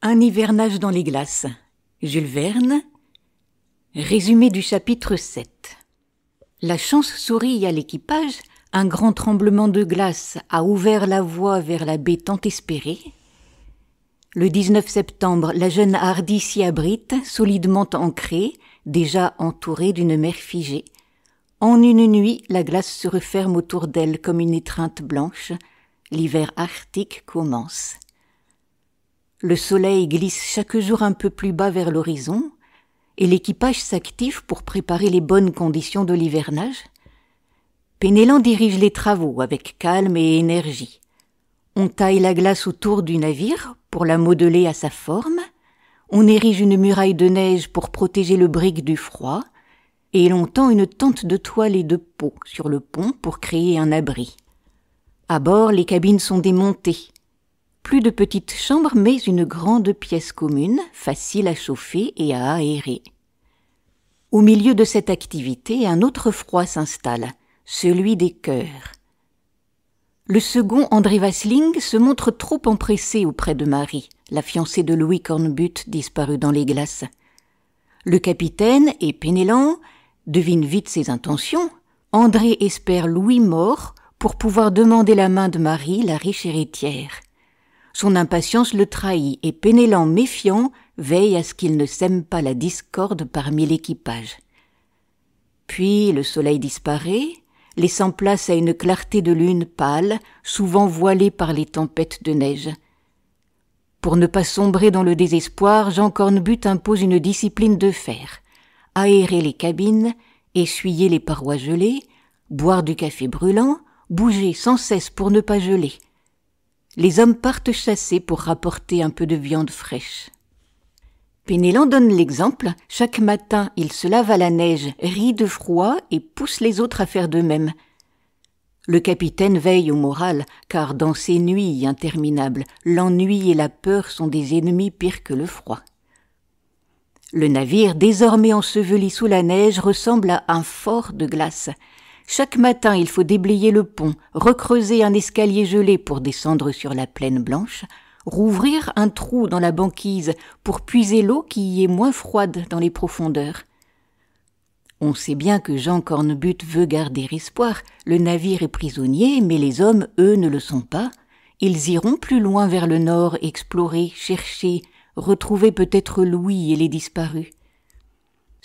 Un hivernage dans les glaces. Jules Verne. Résumé du chapitre 7. La chance sourit à l'équipage. Un grand tremblement de glace a ouvert la voie vers la baie tant espérée. Le 19 septembre, la jeune Hardy s'y abrite, solidement ancrée, déjà entourée d'une mer figée. En une nuit, la glace se referme autour d'elle comme une étreinte blanche. L'hiver arctique commence. Le soleil glisse chaque jour un peu plus bas vers l'horizon, et l'équipage s'active pour préparer les bonnes conditions de l'hivernage. Penellan dirige les travaux avec calme et énergie. On taille la glace autour du navire pour la modeler à sa forme, on érige une muraille de neige pour protéger le brick du froid, et l'on tend une tente de toile et de peaux sur le pont pour créer un abri. À bord, les cabines sont démontées. Plus de petites chambres, mais une grande pièce commune, facile à chauffer et à aérer. Au milieu de cette activité, un autre froid s'installe, celui des cœurs. Le second, André Vasling, se montre trop empressé auprès de Marie, la fiancée de Louis Cornbutte disparue dans les glaces. Le capitaine et Penellan devinent vite ses intentions. André espère Louis mort pour pouvoir demander la main de Marie, la riche héritière. Son impatience le trahit et Penellan, méfiant, veille à ce qu'il ne sème pas la discorde parmi l'équipage. Puis le soleil disparaît, laissant place à une clarté de lune pâle, souvent voilée par les tempêtes de neige. Pour ne pas sombrer dans le désespoir, Jean Cornbutte impose une discipline de fer. Aérer les cabines, essuyer les parois gelées, boire du café brûlant, bouger sans cesse pour ne pas geler. Les hommes partent chasser pour rapporter un peu de viande fraîche. Penellan donne l'exemple. Chaque matin, il se lave à la neige, rit de froid et pousse les autres à faire de même. Le capitaine veille au moral, car dans ces nuits interminables, l'ennui et la peur sont des ennemis pires que le froid. Le navire, désormais enseveli sous la neige, ressemble à un fort de glace. Chaque matin, il faut déblayer le pont, recreuser un escalier gelé pour descendre sur la plaine blanche, rouvrir un trou dans la banquise pour puiser l'eau qui y est moins froide dans les profondeurs. On sait bien que Jean Cornbutte veut garder espoir. Le navire est prisonnier, mais les hommes, eux, ne le sont pas. Ils iront plus loin vers le nord, explorer, chercher, retrouver peut-être Louis et les disparus.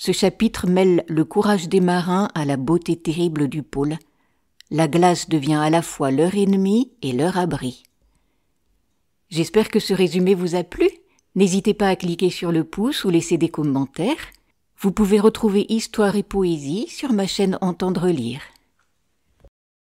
Ce chapitre mêle le courage des marins à la beauté terrible du pôle. La glace devient à la fois leur ennemi et leur abri. J'espère que ce résumé vous a plu. N'hésitez pas à cliquer sur le pouce ou laisser des commentaires. Vous pouvez retrouver Histoire et Poésie sur ma chaîne Entendre lire.